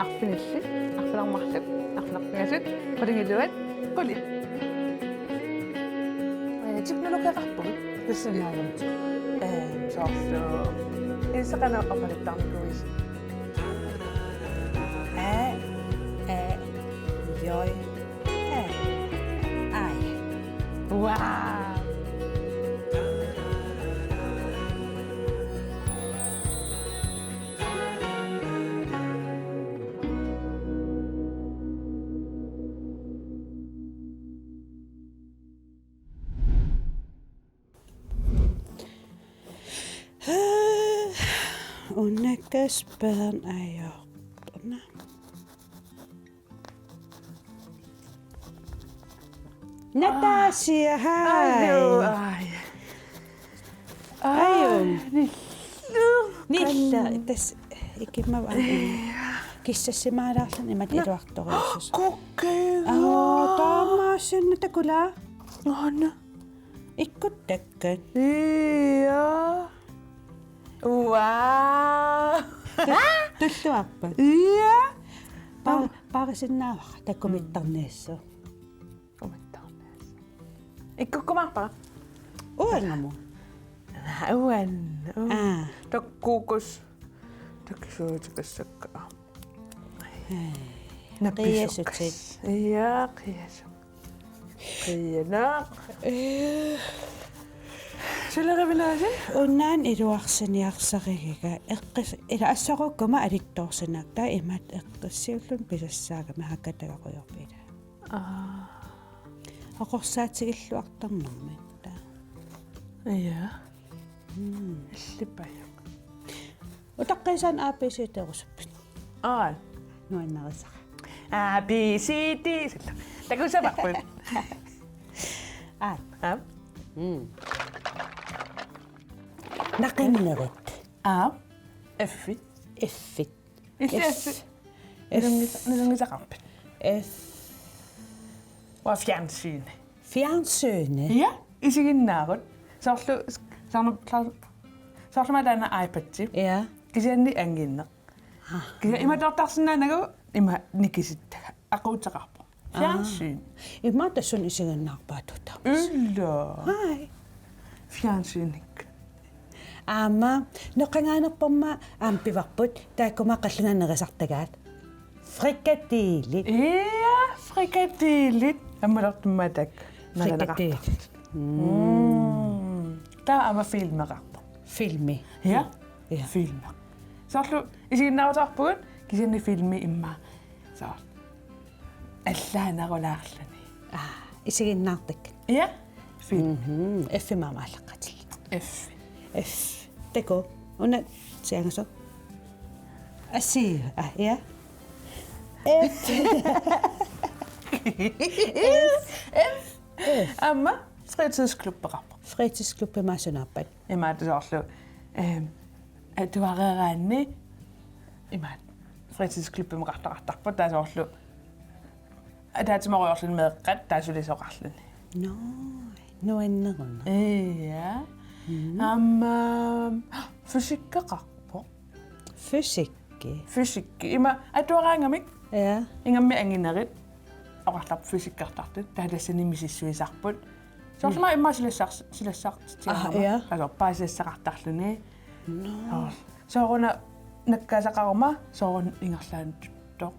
арфиналли арфинармарлут арфинарпигасут qulingilluat quli teknologiaqarpugit тассанаарамт соорлу исақанааққамалаттарникуис Joj. Aj. вау Unnekas børn er jo. Natasja, hej. Ai. Nilla, tässä ikinä mä vaan. Kissassa mä lähden, en mä tiedä aktorissa. Kokeilu. Tommasen, että kyllä. Anna. Ikku tekkön. Iya. Wow. Tuttu appa. Iya. Parisin nauha, te komittarneessa. Komittarneessa. Ikku komappa. Uenga mun. Uan. Ah. Takkuukus. Taksuutikasakka. Qiasut sit. Iya, qiasut. Qiana. Sulerivinaasi? Unnaan iluarsaniarsarigiga eqqis ila assarukkuma alittoorsanakta imat eqqissiullun pisassaaga mahakatagaqujorpila. Aqorsaatigilluartarnermi ta. Iya. Иллиппая. Utaqqisaan ABCD-erusuppit. Aa. Nuannarisa. A B C D. Takusapaqput. Ah. A. Naqinnerit. A. F. Effit. F. Nilungisaqarpit. F. Wa fjernsyn. Fjernsynet. Ja, isiginnaarut. Saarluma taana iPad-ti. Ja. Kisianni anginneq. Kisia ima tortarsinnaanagu ima nikisittaga aquutaqarpu. Fjernsyn. Imma tassun isiginnaarpaatuta. Ulla. Hai. Fjernsynik. Ama noqangaanerporma aampivarput taakkuma qallangannerisartagaat. Frikadilli. Ja, frikadeelit. Ammalortummatak. Frikadilli. Tää ama filmeqarpu. Filmi. Ja? Ja. Filme. Saarlu isiginnaartarpugut kisianni filmi imma saar. Allaanarulaarlani. Isiginnaartak. Ja? Film. F maamaallaqatil. F. F. Teko. Unna siangaso. Asi. Ja. F. Amma fritidsklubbeqarpu. Fritidsklubbe maasunarpat. Imma saarlu atuareraanni imma fritidsklubbemeqartaqartarpu taa saarlu ataatimaruyorlun meeqqat taasulisoqarluni. No. Nuanneruna. Ja. Amma fysikkaqarpu. Fysikki. Fysikki imma atuaraangamik Ja. ingammi anginerit oqartarpu fysikkartartut taalassani misissuisarput soorluma imma silassartigaama ja. paasiassaqartarluni sooruna nakkaasaqaruma soorun ingerlaanuttoq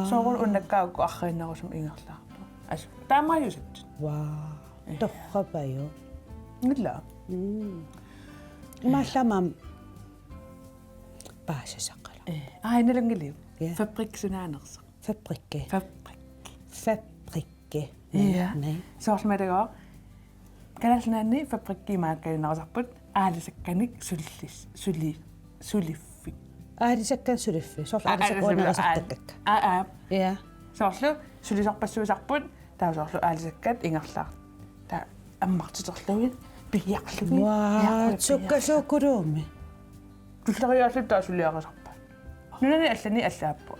soorun unnakkaagukku arriinnerusum ingerlaartu as taamajusat Wow. Torrapayo. ngilla Mallamam. Paasasaqala. ainalungiliu Ja. fabriksunaanersa Fabrikke. Fabrikke. Ja. Nej. soorluma tagaa kalalnaanni fabrikkiimaakkalinnerusarput aalisakkanik suliffi Aadisakkan suliffi. Sorla aadisakkuunnerasartakkak. Ja. soorlu sulisarpassuusarput taa soorlu aalisakkat ingerlaar taa аммартиторлугит пиярлуги Wow. Tsukasukuruumi. туллериааллу таа сулиарисарпа нунани аллани аллааппу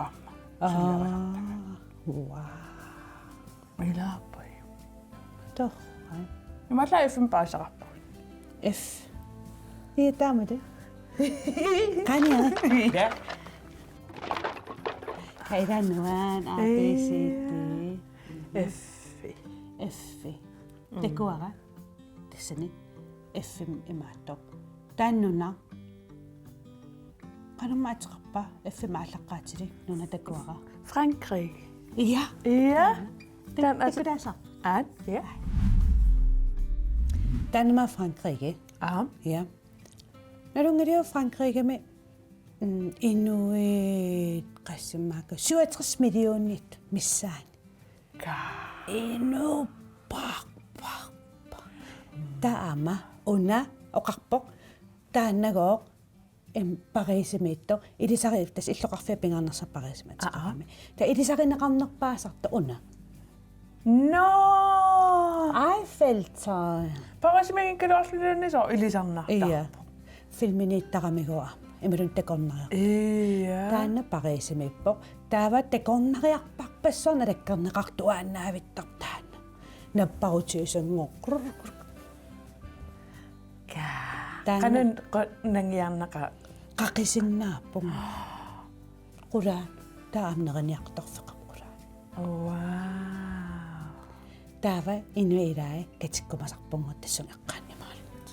аама Wow. илааппай Torra. ималла эфэм паасақарпу F. Ja, daamade. Kania. ja Kaidanuan A B C D F Tekuara Tessani F imaatto taannuna qanummaatiqarpa F maallaqqaatili nuna tekuara Frankrig. ja Ja. den altså Ja. Danmark Frankrike Ja. ja narungario Frankrike med Inuit qassimmaaka 67 millionit missaan inu pak taama una oqarpoq taannagooq Pariisimitto ilisariittas illoqarfia pingarnersa Pariisimataqarami ta ilisarineqarnerpaasarta una No. Eiffeltårn Pariisimin kalorslunni so ilisarnarta. iya filminiittaramigua imilun teqornaria Ja. taanna Pariisimippoq taava teqornariarparpassorna takkarneqartuaannaavittartaanna napparutiisangoq Kanan nangiarnaqa qaqisinnaappunga qula taamneriniartorfeqarqula Wow. taava inuilai katikkumasarpungut tassungeqqaannimaalut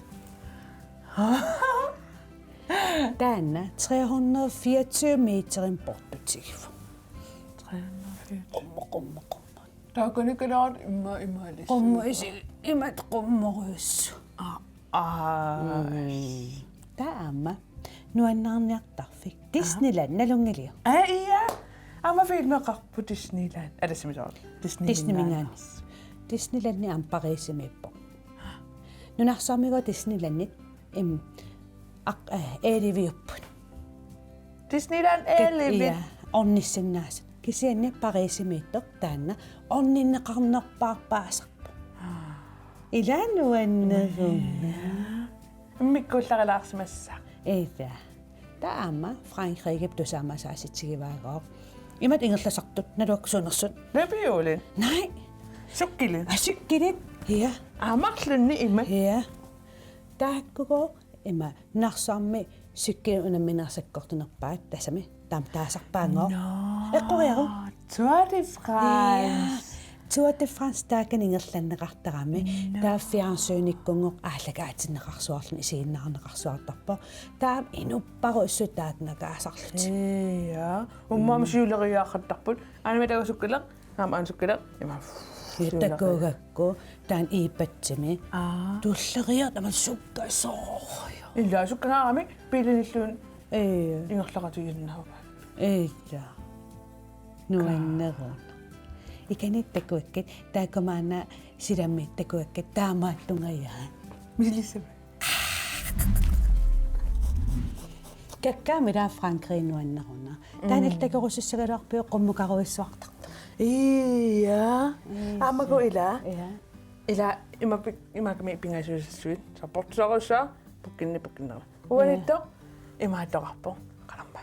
taanna 324 meterin portbutikif 304. Taakoni kalaat imaalis. qummuisi imat qummuruissu taama nuannarniartarfik Disneyland nalungilio Ja. Amma filmeqarpu Disneyland. Alasimisoor. Disneyland Disneylandni am Pariisimippo nunarsaamigo Disneylannit eeliviupput Disneyland Elevit. ornissinnaas kisianni Pariisimittoq taanna orninneqarnerpaarpaasarpu ilanuannerunna Mikkullarilaarsimassa. eda taama Frankrike tusaamasaasitigivaagoq imat ingerlasartut naluaksuunersut Nabiolin. nej Sukkilin. asykkilit ja Amarlunni ima. ja taakkugo ima narsaarmi sykkin unamminnersakkortunerpaat tasami taamtaasarpaango eqqoriaru Tour de France. Tour de France taakan ingerlanneqartarami taa fiansyynikkungoq aalagaatineqarsuarluni isiinnaarneqarsuartarpo taam inupparu issutaatnakaasarlut Ja. Umma masiuleriaaqattarput. Anima tagusukkilaq. Naam ansukkileq. Ima. takkuugakku taan iipatsimi tulleriat amal sukkasoorja Illa sukkangaarami pilinilluun ee ingerlaqatuyinnaava. eja nuanneruun ikanit takkuakkit taakamaana silammi takkuakkit taamaattungayaan Misilissam. kakkaamilaa Frankrig nuanneruna taanil takerussissagaluarpio qummukaruissuartar Ja. Amago ila. ja Ila imagami pingaisuussuit. Saportsorussa pukkinnerpa. Uanitto imaattoqarpo qalamma.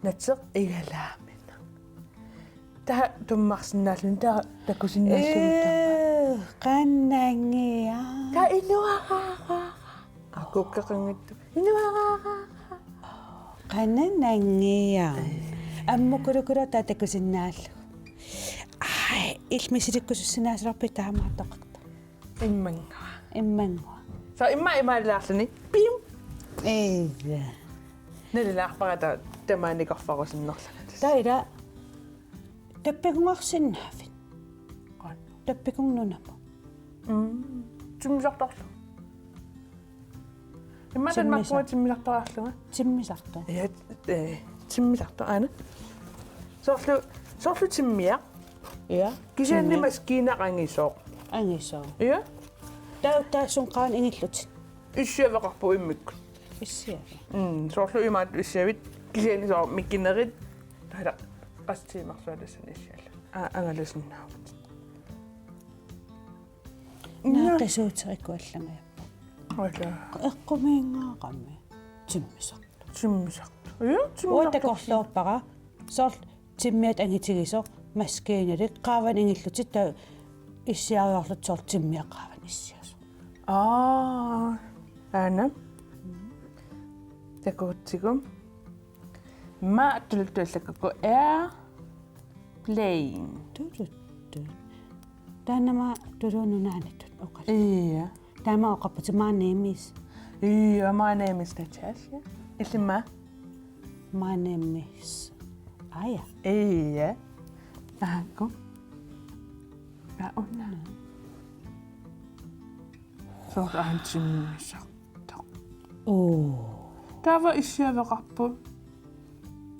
Natseq igalaamina. Ta tummarsinnaallun ta takusinnaallun qannangia ta inuaqaaqa. Akukkeqangittu. Inuaqaaqa. qannangia ammukulukula taatakusinnaallu ai ilmisilikkusussinaasarpi taamaattoqarta Immanga. immangua So immaalilaarluni pim. eja Nalilaarparata tamaanikorfarusinnerlana. taira tappikungarsinnaavit Qan. tappikungnunamu Timmisartarlu. Immatan makkua timmisartararlunga. timmisartu Ja, timmisartar ana. Soorlu timmia. ja Kisianni maskiinaqangisooq. angisoo Ja. taasunqaan ingillut Issiavaqarpu immikku. issiava Soorlu imaat issiavit kisianni soo mikkinerit. Taida qastiimarsualassan issialla. Angalusinnaavut. naaqisuuterikkuallangajappa Ola. eqqumiingaaqammi timmisartu Timmisartu. Ja, уутакорлууппара сорл тиммиат ангитигисо маскиинали qaаван ингиллутит та иссиариорлут сорл тиммиа qaаван иссиасо Ana. Takuutsigum. Ma tultullakku plain. Taanama tulununaanatut oqal. Iya. Taama oqapput my name is. Iya, my name is Natasha. Isma. My name is Aya. Iya. Ako. Nauna. So antimisa. Oh. Tava isya vaqarpu.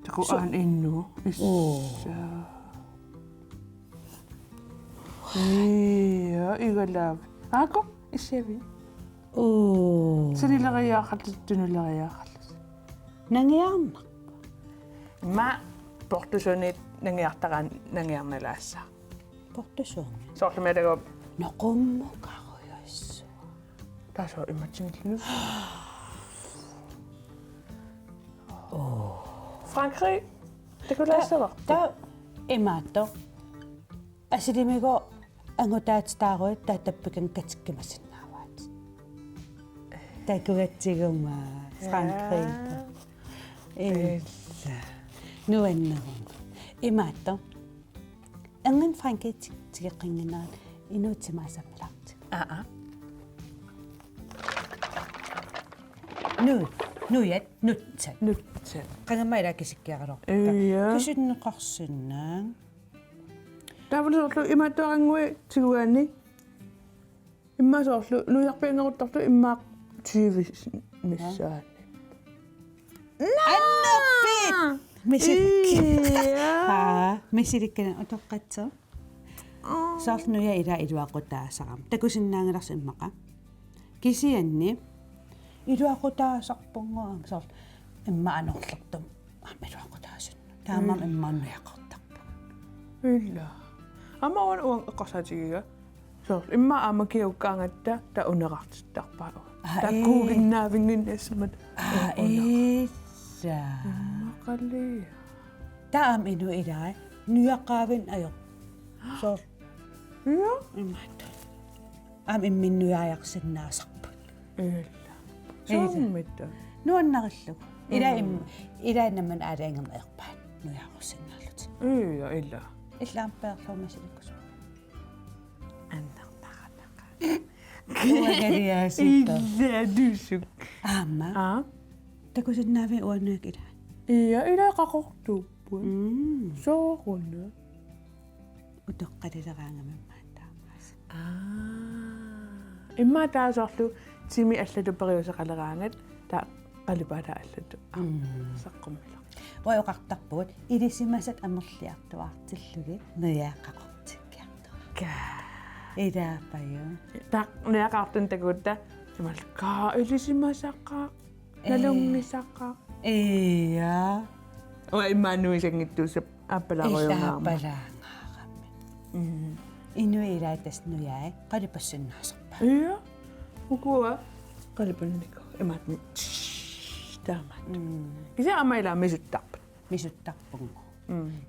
Takuan innu. Issa. Iya, igalav. Ako isyavi. Oh. Sanilaqayaaqallut tunulaqayaaqallut. Nangiarna. Ma portusunit nangiartaqan nangiarnalaassa. Portusoon. Sortumatago Noqummuqaruйassu. taso imatsinillu. Frankrig. Takulaassawa. Ta imaatto. Asilimigo angutaatstaaruit taatappikan katikkimasinnaavaat. Takugatsiguma Frankrig. Nuannerun. Imaatto. Angan Frankrig tigeqqinginaa inuutsimaasappilaartik. Nuyat nutsat. Nutsa. Qangammaila kisikkiaqalorpa. Iya. Kisunneqarsinnaan. Tavalorlu imattoqangui tiguani. Immasoorlu nujarpiangeruttarlu immaaq 20 missaani. Annerpit! Misilikki. Iya. Misilikkana utoqqatso. Soorlunuya ila iluaqutaasaqam. Takusinnaangelarsi immaqa. Kisianni iluaqutaasarpunguam soorl imma anorlortum. Iluaqutaasunnu. Taamam immaannuaqartarpu. Illa. Amma on uang eqqarsatigiga. So imma amakiukkaangatta ta uneqartittarpaa. Takkuuginnaavinginnaasmat. Issa. Qalli. Taam inu ilaa nuyaqaavin ajo. Soorl Iya. immaattu. Imminnuyaajaqsinnaasarpu. Illa. Sommitta. Nuannaqillugu. Ila namman aalaangam aerpaan nuyaaqussinnaarlut. Iya illa. Illaampeerlormasilikkus. Annartaqanaqa. Uagaliaasitta. Illa dusuk. Aamma. Takusinnaavi uannuak ila. Iya ila qaqortuuppu. Sooruna. Utoqqalileraangamammaantaaqaas. Imma taasorlu timi allatupperiusaqaleraangat ta qalipala allatu. Saqqumila. Uaqartarpugut ilisimasat amerliartuartillugi nuyaaqaqortikkiartua. Ilaapaju. Tak neaqartun takutta imalka ilisimasaqqa nalungisaqa. Iya. Wa immaannuisangittuusap appalaruungaarma. Illaappalaangaarami. Inuilaatas nuyae qalipassinnaasarpa. Iya. Ukua qalipanniko imaatni. Taamat. Kisa amaila misuttarpat. Misuttarpungu.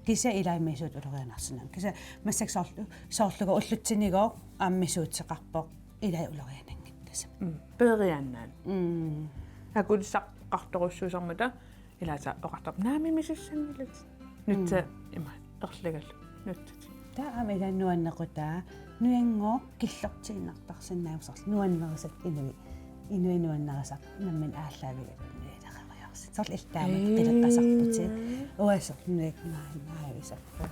Kisa ilaimmisut ulorianarsinam. Kisa massak soorlugu ullutsinigo ammisuutseqarpoq ilai ulorianangittasam. Periannaan. Akulissaqqartorussuusarmata ilasa oqartarp naami misussangilat. Nutsa imaat erlagal. Nutsati. Taam ilannuannequtaa nuyango killortiginnartarsinnaavusarl nuannerisat inuinuannerisak nammin aallaavigalunnilaqariarsit. Sorl illaamat qileqqasarputi. Uasorl nuikmaanaavisappa.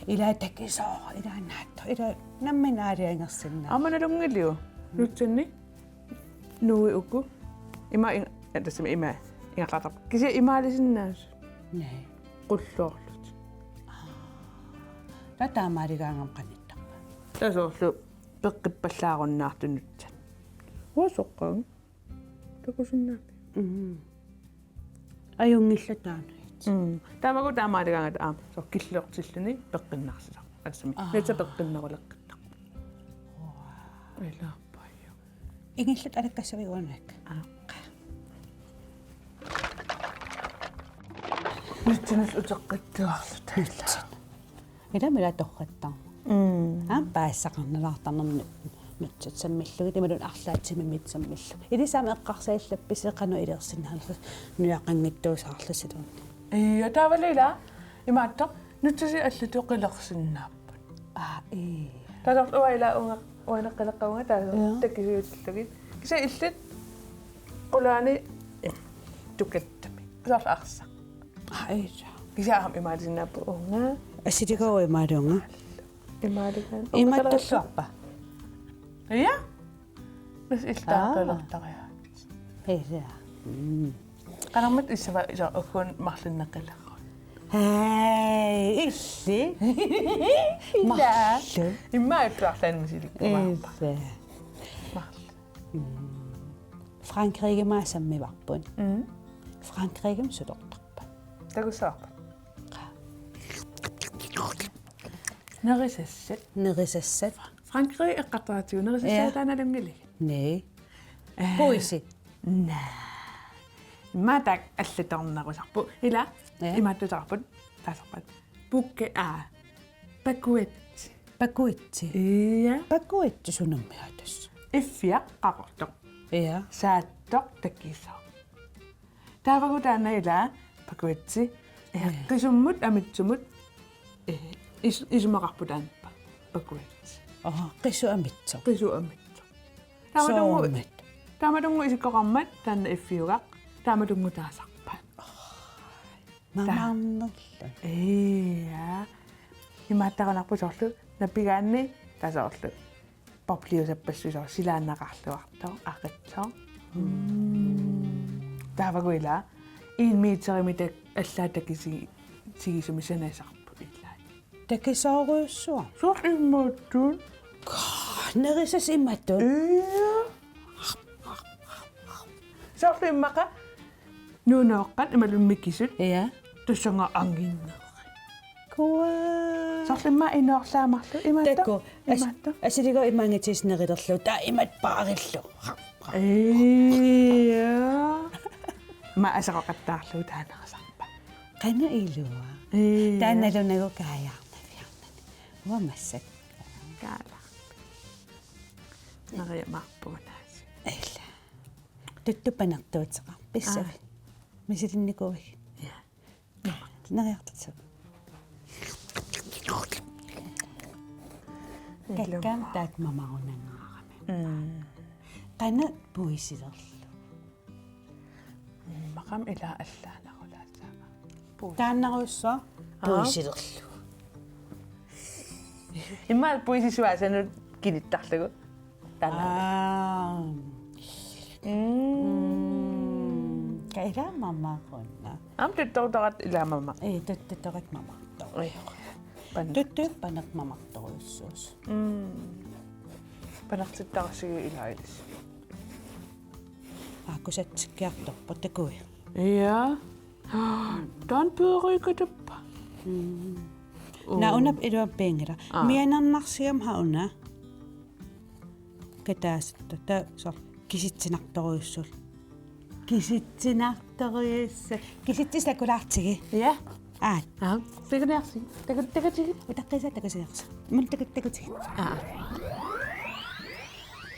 Ila takisoo ila naatto ila nammin aaliangersinnaa. Amanalungiliu. Nutsanni. Nui uku. Ima entäsmi ima ingaqartarp. Kisa imaalisinnaas. Nee. Qulluorlut. Tataamaaligaangam qanittarpa. Tasoorlu peqqippallaarunnаарtunutsat. Uasoqqaang. Takusinnaapi. Ajungillutaanuit. Taamaku taamaaligaangat so killortilluni peqqinnarsisa. Atsami. Netsa peqqinnaruleqqittar. Ilaappaaju. Ingillut alakkassaviguanak. Nutsinus uteqqittuarlut illa. Ila mila torrattar. Paassaqarnalaartarnernu nutsit sammillugi timalun arlaatsimimmitsammillu. Ilisaama eqqarsaillappiseqanu ilersinnaarlu nuaqanngittuusaarlusiluun. Iya tavalila. Imaatta нутси аллуту qillersinnaappat Ee. tasort uailaunga uaneqqeleqqaunga taasa takisuuttallugit kisa illat qulaani tukattami saarla arsa Ee. kisaam imaalisinnaappu unga Asitigawa imaadunga. imaaligan Imattalluarpa. ja nas iltaaqalertaria Ee. qanarmat issava isa ukkuun marlinneqillerru Hey, illi. Marlu. imma iqlarlaanmisilikkumaarpa Ee. marlu Frankrike maasammivarpun. Frankrikem sudortarpa. takussaarpa nerisassak Nerisassat. Frankrig eqqartaratiu nerisassaataanalungilik Nee. Poisi. imaatak allatornarusarpu ila Ja. imaattutarput taasarpat pukke pakuat Pakuitsi. ja Pakuitsi sunummiatas. iffia qaqortoq Ja. saattoq takkisao taavaguutaana ila pakuatsi qisummut amitsumut isumaqarputaanpa pakuatsi Qissu amitso. qisu amitso Soomit. taamadungu isikkoqarmat taanna iffiugaq taamadungu taasarpa Mamarnerlu. ja imaattaqanarpu sorlu nappigaanni tasorlu popliusappassusor silaannaqarluartor aqitsor taavaguila 1 meterimitak allaatakisi sigisumissanaisarpu illaa Takisoruussua. sor immaattuun Nerisas immattu. sorlu immaqa nuuneoqqat imalummikisut Ja. tussanga anginneq Kua. sorlu imma inorlaamarlu imaattu Takku. imaattu Asitigo imangitis neriderlu. Ta imat paarillu. ja ma asaqattaarlu taanaqasarpa Qana ilua. Taannalunagu kaayaarnaviarnani. Uamassak. kaala nariamarpuunaasi Illa. Tuttupanertuutseqar. Pissavi. Misilinnikuvik. ja Neriartatsu. Kakkaam taat mamarunangaarami. Qana puisiderlu. maqam ila allaanaqulaatsaama Taannaruussua puisiderlu. imma puisisuasanut kilittarlugu taana Kaira mamarunna. am tuttortorat ilaamama Ei tuttutorat mamartor. pan Tuttu panak mamartoruussuus. panartittaqsigu ilailis Aakusatsikkiartorpa takui. ja tan pyörikatappa Naunap idua pengera. Mianarnarsigam hauna. Kataasutta ta so kisitsinartoruussul. Kisitsinartoruussa. ja Aat. fiknersi takatigi Utaqqisa. Mun takutigi. ah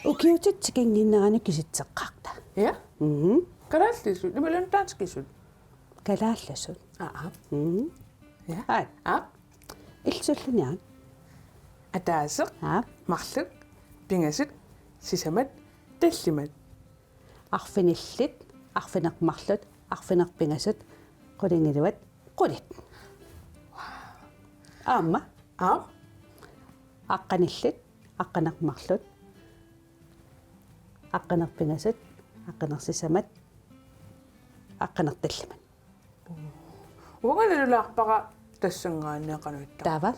Ukiutitsikinginnerani kisitseqqaarta. ja kalaallisut imalun taanskisut Kalaallasut. ja Aat. ah Ilsulluniaan. ataaseq Aat. marluk pingasut sisamat tallimat Arfinillit, arfinermarlut, arfinerpingasut, qulingiluat, qulit. Aamma, ah aqqanillit, aqqanermarlut, aqqanerpingasut, aqqanersisamat, aqqanertallimat. ugalulaarpaqa tassangaanneqanuitta Taava.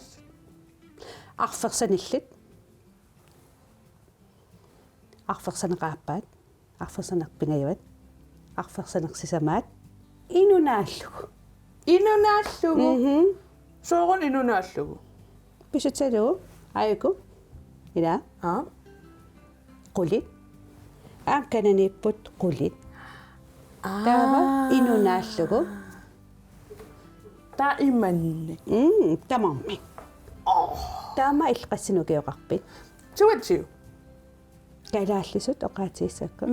Arfersanillit, arfersaneqaappaat, arfersanerpingajuat, arfersanersisamaat, inunaallugu. inunaallugu soorun inunaallugu Pisutsalugu, ayuku, ila, ah qulit, kananiipput qulit. Taava, inunaallugu, ta imanni tamammi. Taama ilqassinukiuqarpit, suatsiu kalaallisut oqaatiissakku.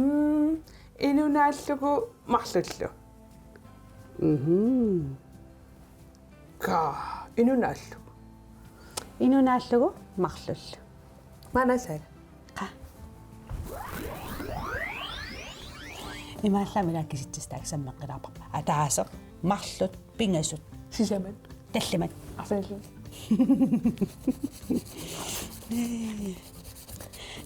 inunaallugu marlullu ka Inunaallu. Inunaallugu marlullu. Maanasaaga. Qa. Imaallamila kisittistaaksammeqqilaarpa. Ataaseq marlut pingasut Sisaman. tallimat. Arsallu.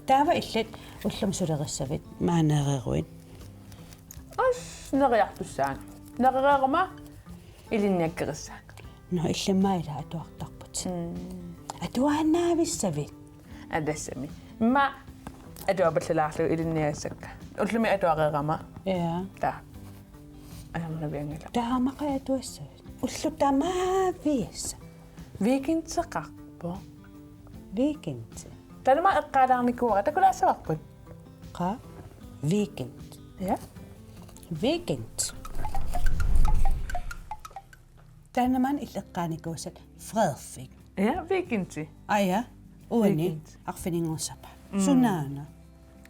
Taava illat ullum sulerissavit maanereeruin. Neriartussaanga. Nerireeruma ilinniakkerissaanga. No illammaila atuartarput. Atuaannaavissavit. Adassami. Ma atuapallalaarlu ilinniassakka. Ullumi atuareerama. Ja. Ta. Ayamna viangila. Taamaqa atuassavit. Ullu tamaaviissa. Weekendseqarpo. Weekend. Tanma eqqaalaarnikuura takulaassaarput. Qa. Weekend. Ja. Weekend. Tannaman illeqqaanikuusat Frederik. Ja, weekendsi. Aja. Uani. Weekend. Arfiningussapa. Sunaana.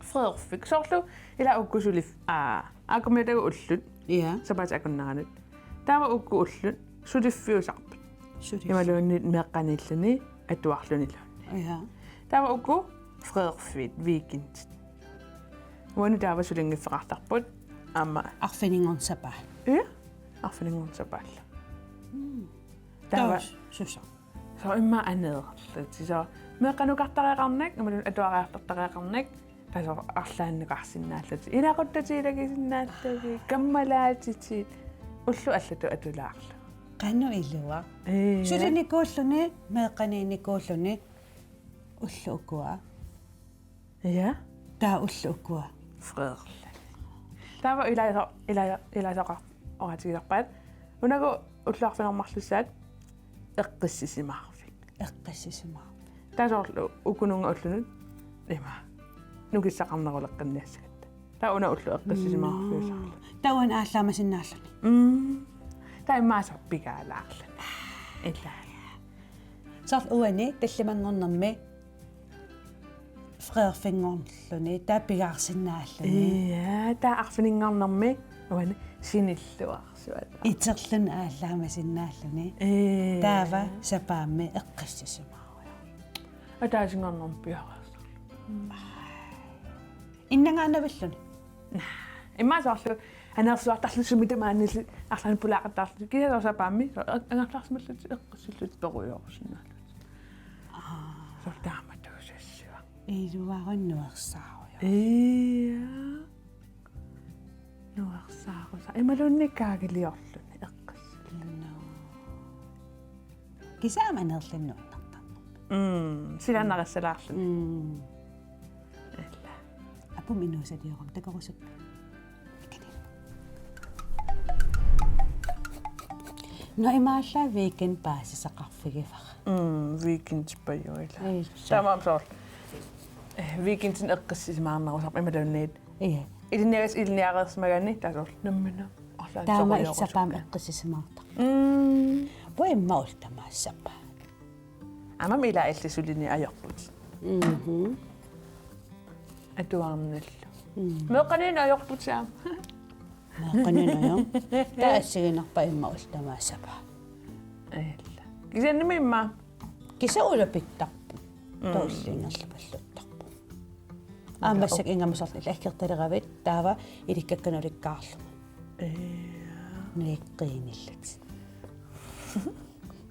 Frederik. Sorlu ila ukkusulif. Akumetagu ullut. Ja. Sapat akunnaranut. Taava ukku ullut. Suliffiusarput. Sudi. Imaluunniit meeqqanilluni atuarlunillu. Ja. Taava ukku Frederik weekend. Uani taava sulingiffeqartarput. Amma. Arfiningussapa. Ja. Arfiningun sapaalla. Taava Susa. so imma aneerlut. So meeqqanukartareeqarnak imalun atuariartartareeqarnak. Taso arlaannuqarsinnaallut. Ilaquttatiilagisinnaallagi kammalaatitiit. Ullu allatu atulaarlu. Qannu illuwa. Sulinikuulluni meeqqaniinikuulluni ullu ukua. Ja. Taa ullu ukua. Frederik. Taava ilasaqa oratigilerpaat. Unagu ulluarfinermarlussaat eqqissisimaarfik. Eqqassisimaa. Tasorlu ukununga ullunut ima. Nukissaqarneruleqqinniassagatta. Ta una ullu eqqissisimaarfiusarlu. Tawan aallaamasinnaalluni. Ta immaasarpikaalaarlu. Illa. Sart uani tallimangornermi Frederikfingornlluni taapigaarsinnaalluni. Ja, ta arfiningarnermi uani sinilluarsuat. Iterlun aallaamasinnaalluni. Taava sapaammi eqqassisimaa. Ataasingarnerm piaras. Innangaanavilluni. Immaasarlu anersuartarlusumita maanilli arlan pulaaqattaarlu kisasorsapaammi angarlaarsimallut eqqissullut peruyorsinnaallут. So taamatuusassua. Iluarunnuersaaruja. Nuersaarusa imalunnikkaagiliorluni eqqissullut. Kisaamanerlinnuartartarnu. Silannarassalaarlu. Illa. Apum inusadiurum takorusuk. No imaalla weekend paasisaqarfigifaq. Weekend pajuila. Tamaamsoor. Weekendin eqqissisimaarnerusarpa imalunniit. Iya. Iliniagas iliniarersmagani tasorl nammina. Taama issapaam eqqissisimaartaq. Voimma ultamaassapa. Amam ila illisulini ajorput. Atuarnillu. Meeqqaniin ajorput saam. Meeqqaniinayo. Taassiginerpa imma ultamaassapa. Illa. Kisannimi imma. Kisaulapittarpu. Toullingerlapalluttarpu. Aammassak ingamasarli lakkertaleravit taava ilikkakkanulikkaarlu. Niqqinillat.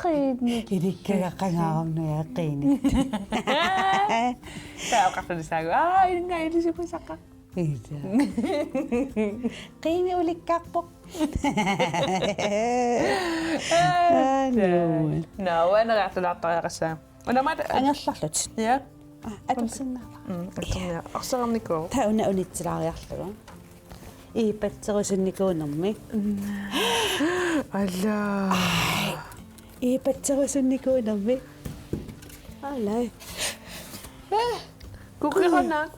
Qiinni. Ilikkagaqqangaaramnuya qiinit. Taaqartalisaagu. Ilinga ilisipusaqa. Ida. Qiini ulikkaarpoq. No, ana qaartulaartariaqassaa. Una ma Angerlarlut. ja. Atorsinnaava. Arsaarnikoo. Tauna unitsilaariarlugu. Iipatserusunnikuunermi. Alla. Iipatserusunnikuunermi. Alai. Kukkirana.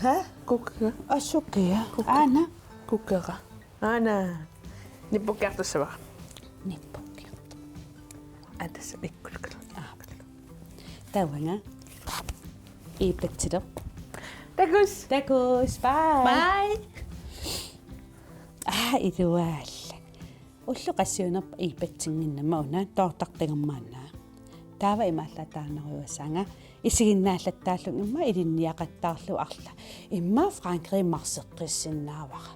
Ha? Kukkira. Asukkia. Ana. Kukkira. Ana. Nippukkiartussava. Nippukkiart. Atas ikkulkulu. Tauanga. Iipatsilep. Takus. Takus. Bye. Bye. Iduaalla. Ullu qassiunerpa iipatsinginnama una toortartingermaannaa. таава имааллатаанеруйуссаанга исигиннааллаттааллун имма илинниақаттаарлу арла имма Франкри марсеққиссиннаавара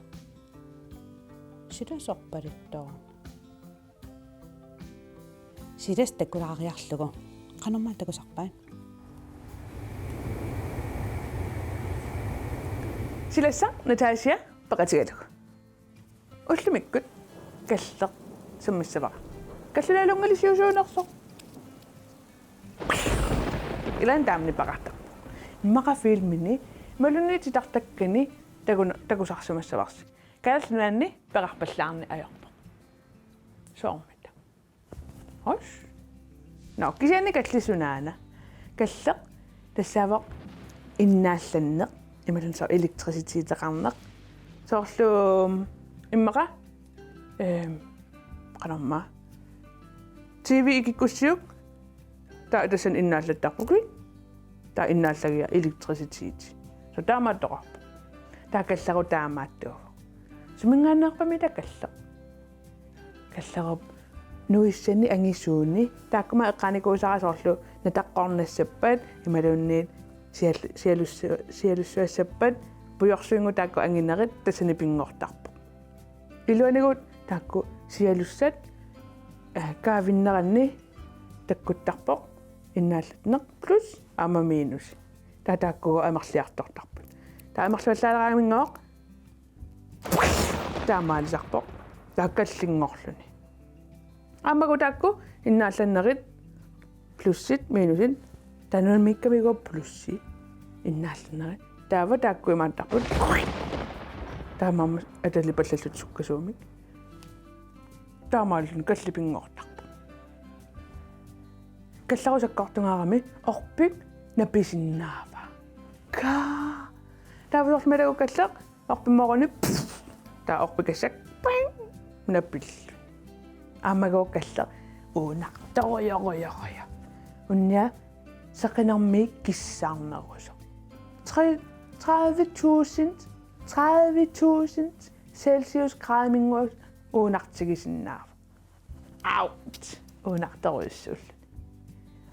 силасорпалиттоо силас таккулаариарлугу qanumma takusarpaan Silassa Natasia paqatigaluk. Ullumikkut kalleq summissavara. Kallalaalungalisiusuunerso. Ilan taamni paqarta. Maqa filmini malunni titartakkani takusarsumassavarsi. Kallallunaanni paqarpallaarni ajorpa. Soormata. Hos. No, kisianni kallisunaana. Kalleq tassavaq innaallanneq imalun so elektrisiiteqarneq soorlu immaqa qanamma TV ikikkussiuk taa tasan innaallattarpuki taa innaallagia elektrisiiti so taamaattoqarpu taa kallaru taamaattuugu sumingaanneerpami takalleq kallarup nuissani angisuuni taakkuma eqqaanikuusara soorlu nataqqornassappaat imalunniit sialussuassappat pujorsuingu taakku anginerit tassani pingortarpu iluanigut taakku sialussat kaavinneranni takkuttarpoq innaallatneq plus ama minus taakku amerliartortarpu taa amerluallaalaraamingooq taamaalisarpoq taakkallingorluni amagu taakku innaallannerit plussit minusit tanuan mikkamigo plussi innaallaneri taava taakku imaattarput taamamma atalipallallut sukkasuumik taamaalun kallipingortarpu kallarusakkortungaarami orpik napisinnaava ka taavusormalagu kalleq orpimoruni taa orpikassak ping napillu amago kalleq uunartoriorioroja unnia saqinarmiik kissaarneruso 30.000 Celsius graadminguus uunartigisinnaava out uunartoruissuul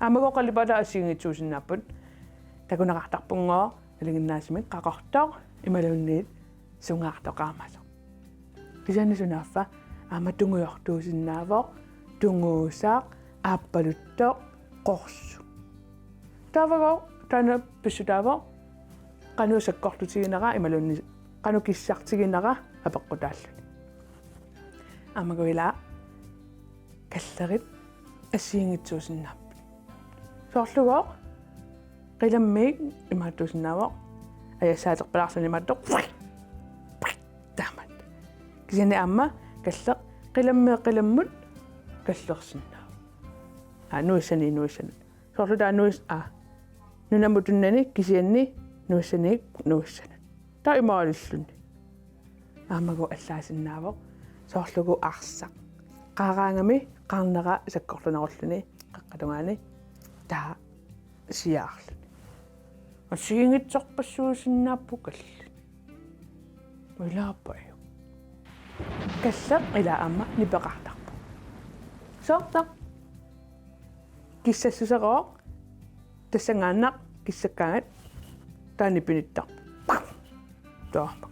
amago qallipala asiingitsuusinnaaput takunaqartarpunngoo alinginnaasимик qaqortoq imalunniit sungaartoqaamaso kisanisunaaffa ama tunguyortuusinnaavoq tunguusaaq aappaluttoq qorsu taavago tana pissutaavo qanuusakkortutiginera imalunni qanukissartiginera apeqqutaalluni amaguila kallerit assiingitsuusinnaappu soorlugo qilammiik imaattuusinnaavoq ayassaateqpalaarluni imaattoq taamat kisani amma kalleq qilammut kallersinnaa nuissani soorlu taa nuis nunamutunnani kisianni nuissani nuissana taa imaalilluni aamagu allaasinnaavoq soorlugu arsaq qaaraangami qaarnera sakkorlunarulluni qaqqatungaani taa siaarluni assiingitsorpassuusinnaappu kalli ilaapaju kalleq ila amma nipeqartarpu soortaq kissassuseroq tassangaannaq kissakkaangat taanipinittarpu toorma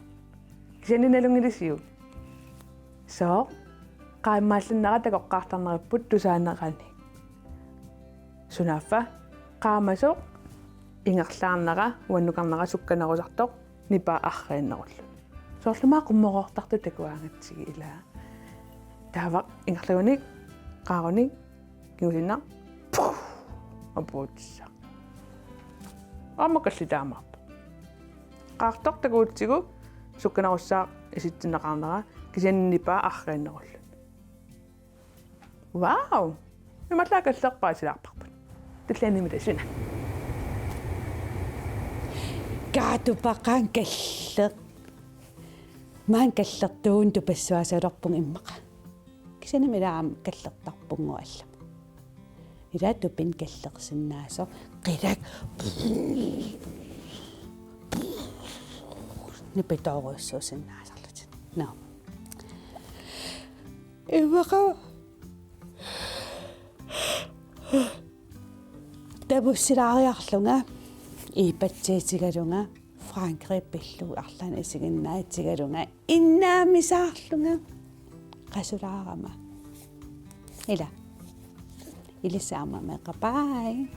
kisaninalungilisiut soo qaammaallannera takoqqaartarneripput tusaanerani sunaaffa qaamasoq ingerlaarnera uannukarnera sukkanerusartoq nipa arriinnerullu soorlumaa qummoroortartu takuaangatsigi ilaa taavaq ingerlagunik qaarunik kiusinna apuutissa ammakallitaamaarpu qaartoq takuutsigu sukkanerussaaq isitsinneqarnera kisiannipaa arriinnerullu wow imallaa kalleqpaasilaarparput tallanimita kaatupaqaan kalleq maan kallertuun tupassuasalorpun immaqa kisanam ilaam kallertarpungualla ila tupin kallersinnaaso qilak nipitoruissuusinnaasarlut no iwaqa буссилаариарлунга ипатсиитигалунга Frankrig пиллу арлаан исигиннаатигалунга иннаамисаарлунга qasulaarama ila илисаама меқапай